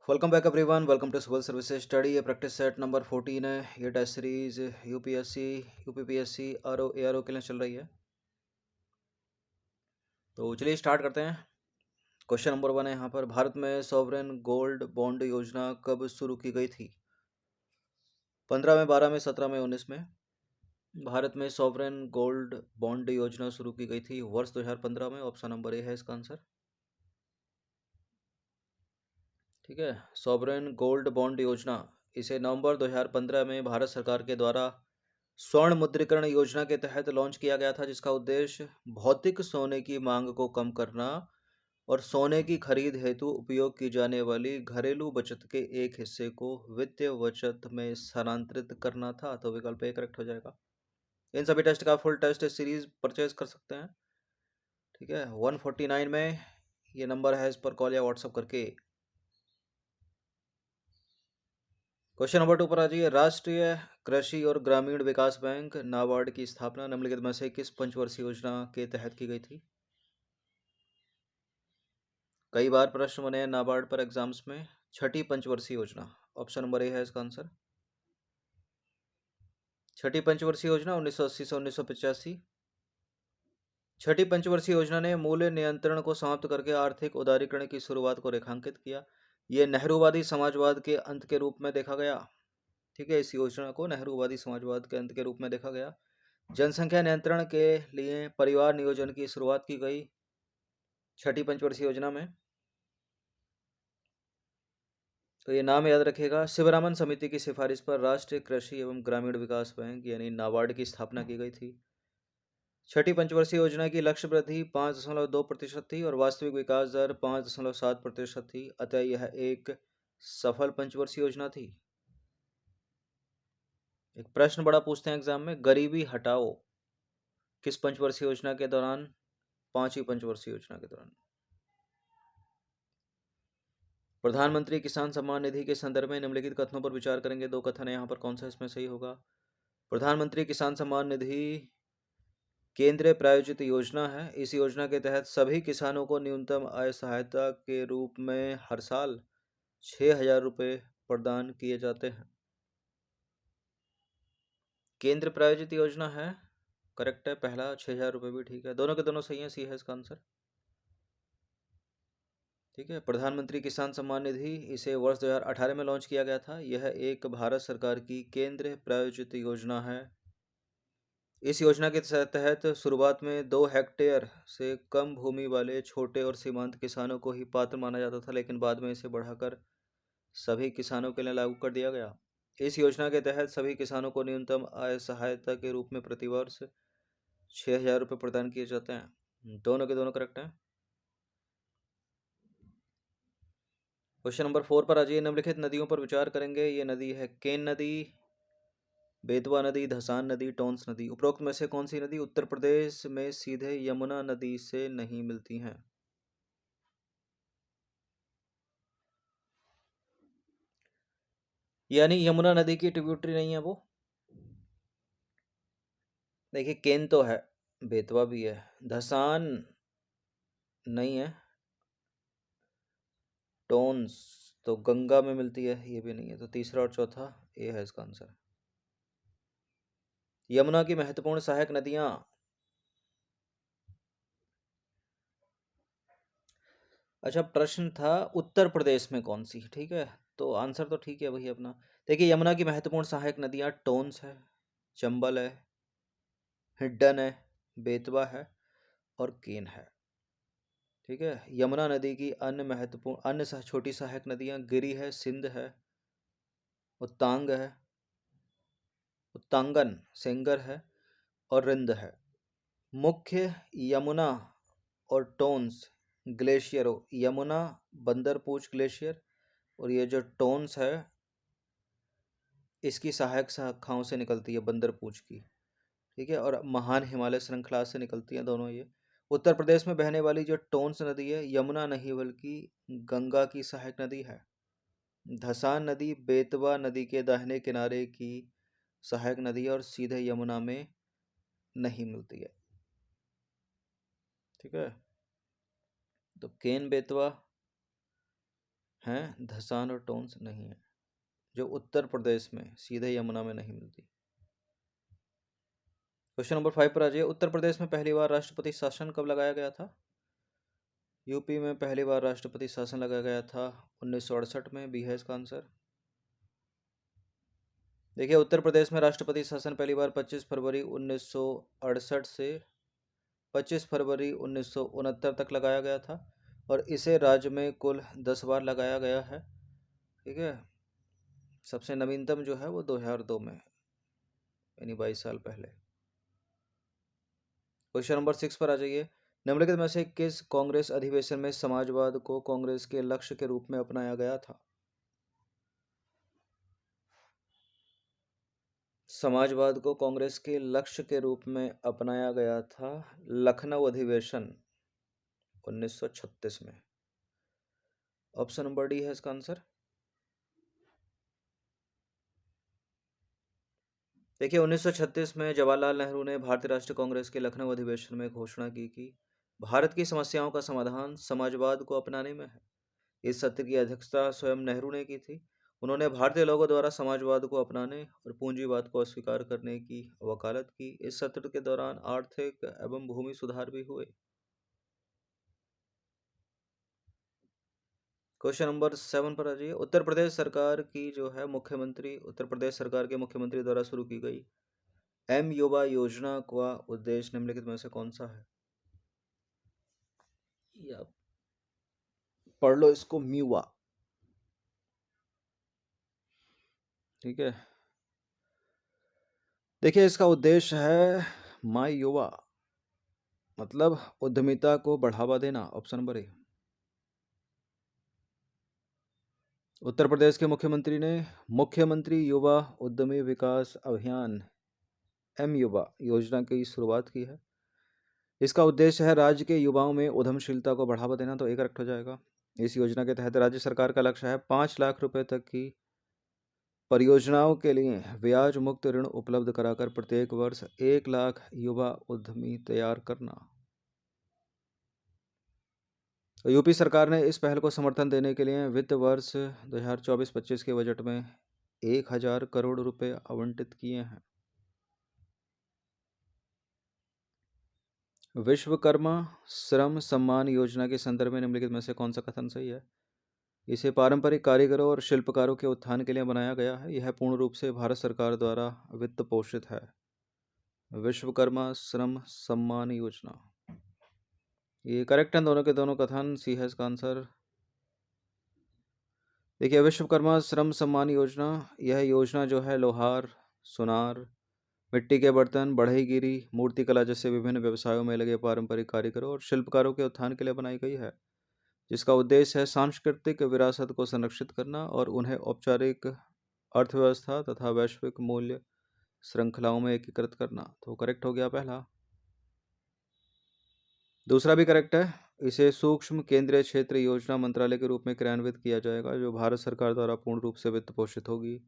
Welcome back everyone. Welcome to civil services study. ये practice set number 14 है। ये test series UPSC UPPSC RO ARO के लिए चल रही है। तो चलिए स्टार्ट करते हैं। क्वेश्चन नंबर 1 है यहाँ पर, भारत में सॉवरेन गोल्ड बॉन्ड योजना कब शुरू की गई थी? 15 में, 12 में, 17 में, 19 में? भारत में सॉवरेन गोल्ड बॉन्ड योजना शुरू की गई थी वर्ष 2015 में। ऑप्शन नंबर ए है इसका आंसर। ठीक है, सॉवरेन गोल्ड बॉन्ड योजना, इसे नवंबर 2015 में भारत सरकार के द्वारा स्वर्ण मुद्रीकरण योजना के तहत लॉन्च किया गया था, जिसका उद्देश्य भौतिक सोने की मांग को कम करना और सोने की खरीद हेतु उपयोग की जाने वाली घरेलू बचत के एक हिस्से को वित्तीय बचत में स्थानांतरित करना था। तो विकल्प ए करेक्ट हो जाएगा। इन सभी टेस्ट का फुल टेस्ट सीरीज परचेज कर सकते हैं। ठीक है, 149 में ये नंबर है, इस पर कॉल या व्हाट्सअप करके। क्वेश्चन नंबर 2 पर आ जाइए। राष्ट्रीय कृषि और ग्रामीण विकास बैंक नाबार्ड की स्थापना निम्नलिखित में से किस पंचवर्षीय योजना के तहत की गई थी? कई बार प्रश्न बने हैं नाबार्ड पर एग्जाम्स में। छठी पंचवर्षीय योजना, ऑप्शन नंबर ए है इसका आंसर। छठी पंचवर्षीय योजना 1980 से 1985। छठी पंचवर्षीय योजना ने मूल्य नियंत्रण को समाप्त करके आर्थिक उदारीकरण की शुरुआत को रेखांकित किया। यह नेहरूवादी समाजवाद के अंत के रूप में देखा गया। ठीक है, इस योजना को नेहरूवादी समाजवाद के अंत के रूप में देखा गया। जनसंख्या नियंत्रण के लिए परिवार नियोजन की शुरुआत की गई छठी पंचवर्षीय योजना में। तो ये नाम याद रखिएगा। शिवरामन समिति की सिफारिश पर राष्ट्रीय कृषि एवं ग्रामीण विकास बैंक यानी नाबार्ड की स्थापना की गई थी। छठी पंचवर्षीय योजना की लक्ष्य वृद्धि 5.2% थी और वास्तविक विकास दर 5.7% थी। अतः यह एक सफल पंचवर्षीय योजना थी। एक प्रश्न बड़ा पूछते हैं एग्जाम में, गरीबी हटाओ किस पंचवर्षीय योजना के दौरान? पांचवी पंचवर्षीय योजना के दौरान। प्रधानमंत्री किसान सम्मान निधि के संदर्भ में निम्नलिखित कथनों पर विचार करेंगे। दो कथन है यहाँ पर, कौन सा इसमें सही होगा? प्रधानमंत्री किसान सम्मान निधि केंद्र प्रायोजित योजना है। इस योजना के तहत सभी किसानों को न्यूनतम आय सहायता के रूप में हर साल 6,000 रुपये प्रदान किए जाते हैं। केंद्र प्रायोजित योजना है, करेक्ट है। पहला 6,000 रुपये भी ठीक है, दोनों के दोनों सही है। सी है इसका आंसर। ठीक है, प्रधानमंत्री किसान सम्मान निधि, इसे वर्ष 2018 में लॉन्च किया गया था। यह एक भारत सरकार की केंद्र प्रायोजित योजना है। इस योजना के तहत शुरुआत में 2 हेक्टेयर से कम भूमि वाले छोटे और सीमांत किसानों को ही पात्र माना जाता था, लेकिन बाद में इसे बढ़ाकर सभी किसानों के लिए लागू कर दिया गया। इस योजना के तहत सभी किसानों को न्यूनतम आय सहायता के रूप में प्रतिवर्ष 6,000 रुपये प्रदान किए जाते हैं। दोनों के दोनों करेक्ट हैं। क्वेश्चन नंबर 4 पर आ जाइए। निम्नलिखित नदियों पर विचार करेंगे। ये नदी है केन नदी, बेतवा नदी, धसान नदी, टोंस नदी। उपरोक्त में से कौन सी नदी उत्तर प्रदेश में सीधे यमुना नदी से नहीं मिलती हैं? यानी यमुना नदी की ट्रिब्यूटरी नहीं है वो। देखिए, केन तो है, बेतवा भी है, धसान नहीं है, टोन्स तो गंगा में मिलती है, ये भी नहीं है। तो तीसरा और चौथा ये है इसका आंसर। यमुना की महत्वपूर्ण सहायक नदियां, अच्छा प्रश्न था उत्तर प्रदेश में कौन सी। ठीक है, तो आंसर तो ठीक है वही अपना। देखिए, यमुना की महत्वपूर्ण सहायक नदियां टोन्स है, चंबल है, हिड्डन है, बेतवा है और केन है। ठीक है, यमुना नदी की अन्य महत्वपूर्ण छोटी सहायक नदियां गिरी है, सिंध है, उत्तांग है, उत्तांगन, सेंगर है और रिंद है। मुख्य यमुना और टोन्स ग्लेशियर हो, यमुना बंदरपूछ ग्लेशियर और ये जो टोन्स है इसकी सहायक शाखाओं से निकलती है बंदरपूछ की। ठीक है, और महान हिमालय श्रृंखला से निकलती हैं दोनों ये। उत्तर प्रदेश में बहने वाली जो टोन्स नदी है, यमुना नहीं बल्कि गंगा की सहायक नदी है। धसान नदी बेतवा नदी के दाहिने किनारे की सहायक नदी है और सीधे यमुना में नहीं मिलती है। ठीक है, तो केन बेतवा हैं धसान और टोन्स नहीं है, जो उत्तर प्रदेश में सीधे यमुना में नहीं मिलती। क्वेश्चन नंबर 5 पर आ जाइए। उत्तर प्रदेश में पहली बार राष्ट्रपति शासन कब लगाया गया था? यूपी में पहली बार राष्ट्रपति शासन लगाया गया था 1968 में। बी है इसका आंसर। देखिए, उत्तर प्रदेश में राष्ट्रपति शासन पहली बार 25 फरवरी 1968 से 25 फरवरी 1969 तक लगाया गया था, और इसे राज्य में कुल 10 बार लगाया गया है। ठीक है। सबसे नवीनतम जो है वो 2002 में, यानी 22 साल पहले। क्वेश्चन नंबर 6 पर आ जाइए। निम्नलिखित में से किस कांग्रेस अधिवेशन में समाजवाद को कांग्रेस के लक्ष्य के रूप में अपनाया गया था? समाजवाद को कांग्रेस के लक्ष्य के रूप में अपनाया गया था लखनऊ अधिवेशन 1936 में। ऑप्शन नंबर डी है इसका आंसर। देखिए, 1936 में जवाहरलाल नेहरू ने भारतीय राष्ट्रीय कांग्रेस के लखनऊ अधिवेशन में घोषणा की कि भारत की समस्याओं का समाधान समाजवाद को अपनाने में है। इस सत्र की अध्यक्षता स्वयं नेहरू ने की थी। उन्होंने भारतीय लोगों द्वारा समाजवाद को अपनाने और पूंजीवाद को अस्वीकार करने की वकालत की। इस सत्र के दौरान आर्थिक एवं भूमि सुधार भी हुए। क्वेश्चन नंबर 7 पर आ जाइए। उत्तर प्रदेश सरकार के मुख्यमंत्री द्वारा शुरू की गई एम युवा योजना का उद्देश्य निम्नलिखित में से कौन सा है? ये आप पढ़ लो इसको, म्यूवा। ठीक है। देखिए, इसका उद्देश्य है माई युवा, मतलब उद्यमिता को बढ़ावा देना। Option number A. Uttar Pradesh के मुख्यमंत्री ने मुख्यमंत्री युवा उद्यमी विकास अभियान एम युवा योजना की शुरुआत की है। इसका उद्देश्य है राज्य के युवाओं में उद्यमशीलता को बढ़ावा देना। तो एक करेक्ट हो जाएगा। इस योजना के तहत राज्य सरकार का लक्ष्य है 5 लाख रुपए तक की परियोजनाओं के लिए ब्याज मुक्त ऋण उपलब्ध कराकर प्रत्येक वर्ष 1 लाख युवा उद्यमी तैयार करना। तो यूपी सरकार ने इस पहल को समर्थन देने के लिए वित्त वर्ष 2024-25 के बजट में 1,000 करोड़ रुपए आवंटित किए हैं। विश्वकर्मा श्रम सम्मान योजना के संदर्भ में निम्नलिखित में से कौन सा कथन सही है? इसे पारंपरिक कारीगरों और शिल्पकारों के उत्थान के लिए बनाया गया है। यह पूर्ण रूप से भारत सरकार द्वारा वित्त पोषित है। विश्वकर्मा श्रम सम्मान योजना, ये करेक्ट है दोनों के दोनों कथन। सी है इसका आंसर। देखिए, विश्वकर्मा श्रम सम्मान योजना, यह योजना जो है लोहार, सुनार, मिट्टी के बर्तन, बढ़ईगिरी, मूर्ति कला जैसे विभिन्न व्यवसायों में लगे पारंपरिक कारीगरों और शिल्पकारों के उत्थान के लिए बनाई गई है, जिसका उद्देश्य है सांस्कृतिक विरासत को संरक्षित करना और उन्हें औपचारिक अर्थव्यवस्था तथा वैश्विक मूल्य श्रृंखलाओं में एकीकृत करना। तो करेक्ट हो गया पहला। दूसरा भी करेक्ट है। इसे सूक्ष्म केंद्रीय क्षेत्र योजना मंत्रालय के रूप में क्रियान्वित किया जाएगा, जो भारत सरकार द्वारा पूर्ण रूप से वित्त पोषित होगी।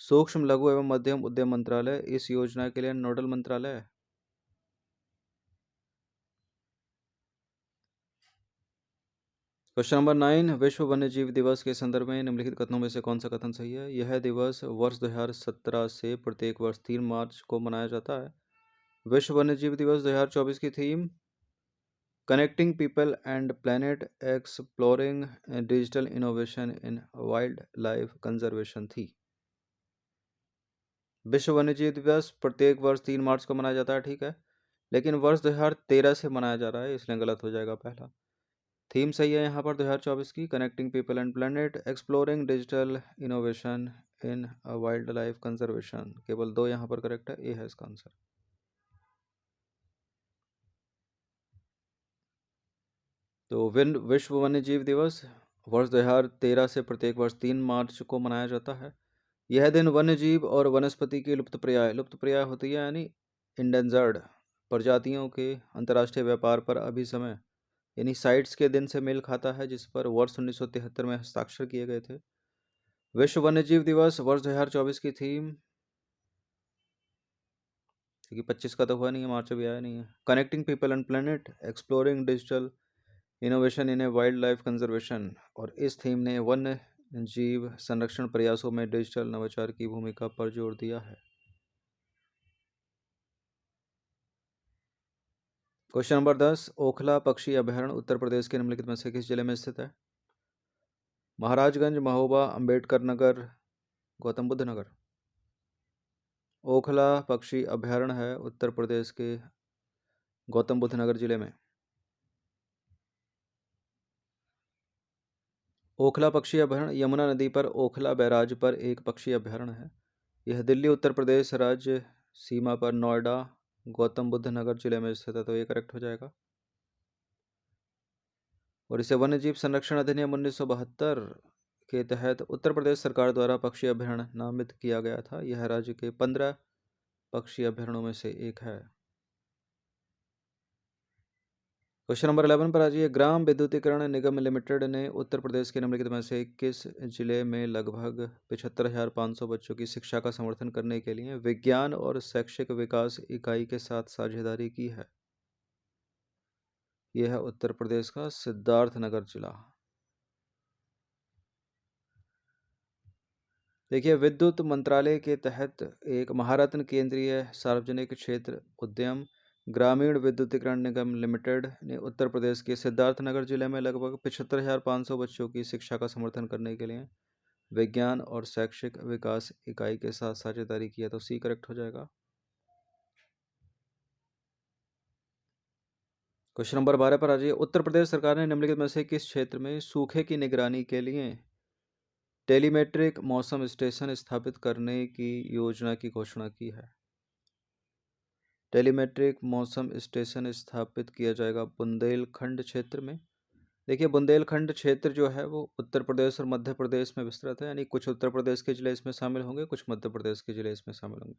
सूक्ष्म लघु एवं मध्यम उद्यम मंत्रालय इस योजना के लिए नोडल मंत्रालय है। क्वेश्चन नंबर 9, विश्व वन्यजीव दिवस के संदर्भ में निम्नलिखित कथनों में से कौन सा कथन सही है? यह दिवस वर्ष 2017 से प्रत्येक वर्ष 3 मार्च को मनाया जाता है। विश्व वन्यजीव दिवस 2024 की theme connecting people and planet exploring digital innovation in wild life conservation थी। विश्व वन्यजीव दिवस प्रत्येक वर्ष 3 मार्च को मनाया जाता है, ठीक है, लेकिन वर्ष 2013 से मनाया जा रहा है, इसलिए गलत हो जाएगा पहला। थीम सही है यहाँ पर 2024 की, connecting people and planet exploring digital innovation in wild life conservation. केवल 2 यहाँ पर करेक्ट है, ए है इसका आंसर। तो विश्व वन्यजीव दिवस वर्ष 2013 से प्रत्येक वर्ष 3 मार्च को मनाया जाता है। यह दिन वन्यजीव और वनस्पति की लुप्तप्राय होती है, यानी इंडेंजर्ड प्रजातियों के अंतर्राष्ट्रीय व्यापार पर अभिसमय यानी साइट्स के दिन से मेल खाता है, जिस पर वर्ष 1973 में हस्ताक्षर किए गए थे। विश्व वन्यजीव दिवस वर्ष 2024 की थीम, क्योंकि 25 का तो हुआ नहीं है, मार्च भी आया नहीं है, connecting people and planet exploring digital innovation in wild life conservation, और इस थीम ने वन्य जीव संरक्षण प्रयासों में डिजिटल नवाचार की भूमिका पर जोर दिया है। क्वेश्चन नंबर 10, ओखला पक्षी अभयारण्य उत्तर प्रदेश के निम्नलिखित में से किस जिले में स्थित है? महाराजगंज, महोबा, अंबेडकर नगर, गौतम बुद्ध नगर। ओखला पक्षी अभयारण्य है उत्तर प्रदेश के गौतम बुद्ध नगर जिले में। ओखला पक्षी अभयारण्य यमुना नदी पर ओखला बैराज पर एक पक्षी अभयारण्य है। यह दिल्ली उत्तर प्रदेश राज्य सीमा पर नोएडा गौतम बुद्ध नगर जिले में स्थित है, तो ये करेक्ट हो जाएगा। और इसे वन्य जीव संरक्षण अधिनियम 1972 के तहत उत्तर प्रदेश सरकार द्वारा पक्षी अभयारण्य नामित किया गया था। यह राज्य के 15 पक्षी अभयारण्यों में से एक है। क्वेश्चन नंबर 11 पर आ जाइए। ग्राम विद्युतीकरण निगम लिमिटेड ने उत्तर प्रदेश के निम्नलिखित में से किस जिले में लगभग 75,500 बच्चों की शिक्षा का समर्थन करने के लिए विज्ञान और शैक्षिक विकास इकाई के साथ साझेदारी की है? यह है उत्तर प्रदेश का सिद्धार्थनगर जिला। देखिए, विद्युत मंत्रालय के तहत एक महारत्न केंद्रीय सार्वजनिक क्षेत्र उद्यम ग्रामीण विद्युतीकरण निगम लिमिटेड ने उत्तर प्रदेश के सिद्धार्थनगर जिले में लगभग 75,500 बच्चों की शिक्षा का समर्थन करने के लिए विज्ञान और शैक्षिक विकास इकाई के साथ साझेदारी किया, तो सी करेक्ट हो जाएगा। क्वेश्चन नंबर 12 पर आ जाइए। उत्तर प्रदेश सरकार ने निम्नलिखित में से किस क्षेत्र में सूखे की निगरानी के लिए टेलीमेट्रिक मौसम स्टेशन स्थापित करने की योजना की घोषणा की है? टेलीमेट्रिक मौसम स्टेशन स्थापित किया जाएगा बुंदेलखंड क्षेत्र में। देखिए, बुंदेलखंड क्षेत्र जो है वो उत्तर प्रदेश और मध्य प्रदेश में विस्तृत है, यानी कुछ उत्तर प्रदेश के जिले इसमें शामिल होंगे, कुछ मध्य प्रदेश के जिले इसमें शामिल होंगे।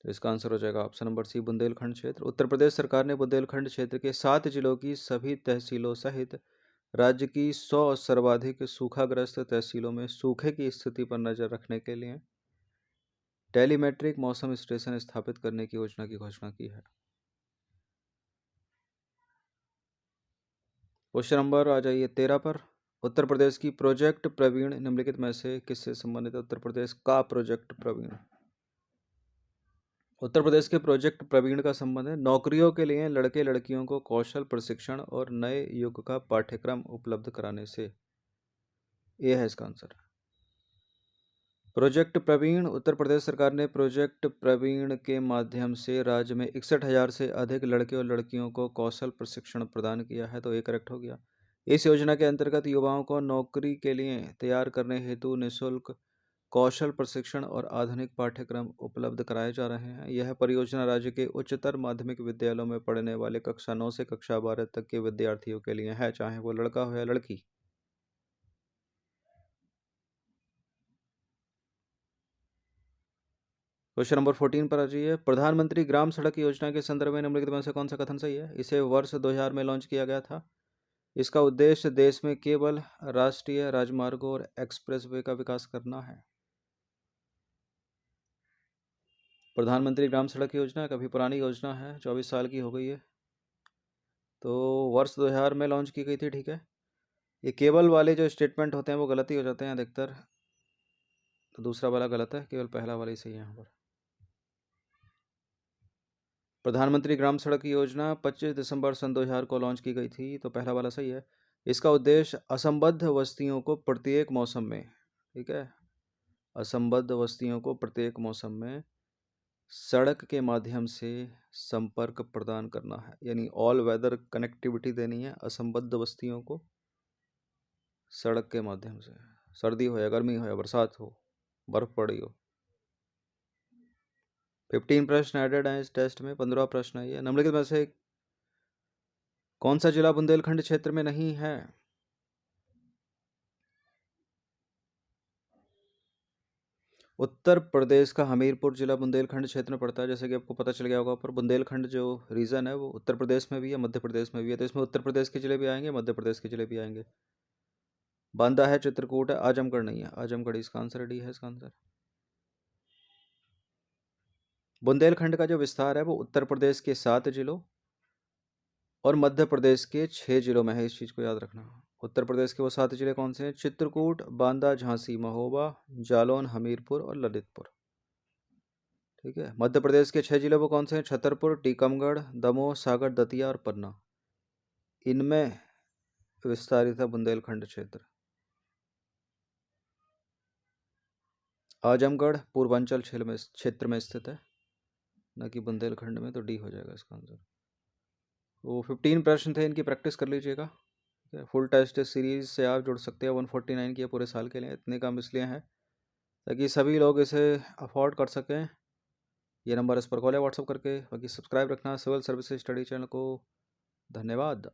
तो इसका आंसर हो जाएगा ऑप्शन नंबर सी, बुंदेलखंड क्षेत्र। उत्तर प्रदेश सरकार ने बुंदेलखंड क्षेत्र के 7 जिलों की सभी तहसीलों सहित राज्य की 100 सर्वाधिक सूखाग्रस्त तहसीलों में सूखे की स्थिति पर नजर रखने के लिए टेलीमेट्रिक मौसम स्टेशन स्थापित करने की योजना की घोषणा की है। क्वेश्चन नंबर आ जाइए 13 पर। उत्तर प्रदेश की प्रोजेक्ट प्रवीण निम्नलिखित में से किससे संबंधित है? उत्तर प्रदेश का प्रोजेक्ट प्रवीण, उत्तर प्रदेश के प्रोजेक्ट प्रवीण का संबंध है नौकरियों के लिए लड़के लड़कियों को कौशल प्रशिक्षण और नए युग का पाठ्यक्रम उपलब्ध कराने से। ये है इसका आंसर। प्रोजेक्ट प्रवीण, उत्तर प्रदेश सरकार ने प्रोजेक्ट प्रवीण के माध्यम से राज्य में 61,000 से अधिक लड़के और लड़कियों को कौशल प्रशिक्षण प्रदान किया है, तो ये करेक्ट हो गया। इस योजना के अंतर्गत युवाओं को नौकरी के लिए तैयार करने हेतु निःशुल्क कौशल प्रशिक्षण और आधुनिक पाठ्यक्रम उपलब्ध कराए जा रहे हैं। यह परियोजना राज्य के उच्चतर माध्यमिक विद्यालयों में पढ़ने वाले कक्षा 9 से कक्षा 12 तक के विद्यार्थियों के लिए है, चाहे वो लड़का हो या लड़की। क्वेश्चन नंबर 14 पर आ जाइए। प्रधानमंत्री ग्राम सड़क योजना के संदर्भ में निम्नलिखित में से कौन सा कथन सही है? इसे वर्ष 2000 में लॉन्च किया गया था। इसका उद्देश्य देश में केवल राष्ट्रीय राजमार्गों और एक्सप्रेसवे का विकास करना है। प्रधानमंत्री ग्राम सड़क योजना काफ़ी पुरानी योजना है, 24 साल की हो गई है, तो वर्ष 2000 में लॉन्च की गई थी। ठीक है, ये केवल वाले जो स्टेटमेंट होते हैं वो गलत ही हो जाते हैं अधिकतर, तो दूसरा वाला गलत है, केवल पहला वाला ही सही है यहाँ पर। प्रधानमंत्री ग्राम सड़क योजना 25 दिसंबर सन 2000 को लॉन्च की गई थी, तो पहला वाला सही है। इसका उद्देश्य असंबद्ध बस्तियों को प्रत्येक मौसम में, ठीक है, असंबद्ध बस्तियों को प्रत्येक मौसम में सड़क के माध्यम से संपर्क प्रदान करना है, यानी ऑल वेदर कनेक्टिविटी देनी है असंबद्ध बस्तियों को सड़क के माध्यम से, सर्दी हो या गर्मी हो या बरसात हो, बर्फ पड़ी हो। 15 प्रश्न एडेड हैं इस टेस्ट में, 15वां प्रश्न है ये। निम्नलिखित में से कौन सा जिला बुंदेलखंड क्षेत्र में नहीं है? उत्तर प्रदेश का हमीरपुर जिला बुंदेलखंड क्षेत्र में पड़ता है, जैसे कि आपको पता चल गया होगा। पर बुंदेलखंड जो रीजन है वो उत्तर प्रदेश में भी है, मध्य प्रदेश में भी है, तो इसमें उत्तर प्रदेश के जिले भी आएंगे, मध्य प्रदेश के जिले भी आएंगे। बांदा है, चित्रकूट है, आजमगढ़ नहीं है। आजमगढ़ इसका आंसर डी है इसका आंसर। बुंदेलखंड का जो विस्तार है वो उत्तर प्रदेश के 7 जिलों और मध्य प्रदेश के 6 जिलों में है, इस चीज़ को याद रखना। उत्तर प्रदेश के वो 7 जिले कौन से हैं? चित्रकूट, बांदा, झांसी, महोबा, जालौन, हमीरपुर और ललितपुर। ठीक है। मध्य प्रदेश के 6 जिले वो कौन से हैं? छतरपुर, टीकमगढ़, दमोह, सागर, दतिया और पन्ना। इनमें विस्तारित है बुंदेलखंड क्षेत्र। आजमगढ़ पूर्वांचल क्षेत्र में स्थित है, न कि बुंदेलखंड में, तो डी हो जाएगा इसका आंसर। वो 15 प्रश्न थे, इनकी प्रैक्टिस कर लीजिएगा। ठीक है। फुल टेस्ट सीरीज से आप जुड़ सकते हैं 149 की पूरे साल के लिए। इतने कम इसलिए हैं ताकि सभी लोग इसे अफोर्ड कर सकें। ये नंबर इस पर कॉल या व्हाट्सअप करके। बाकी सब्सक्राइब रखना सिविल सर्विसेज स्टडी चैनल को। धन्यवाद।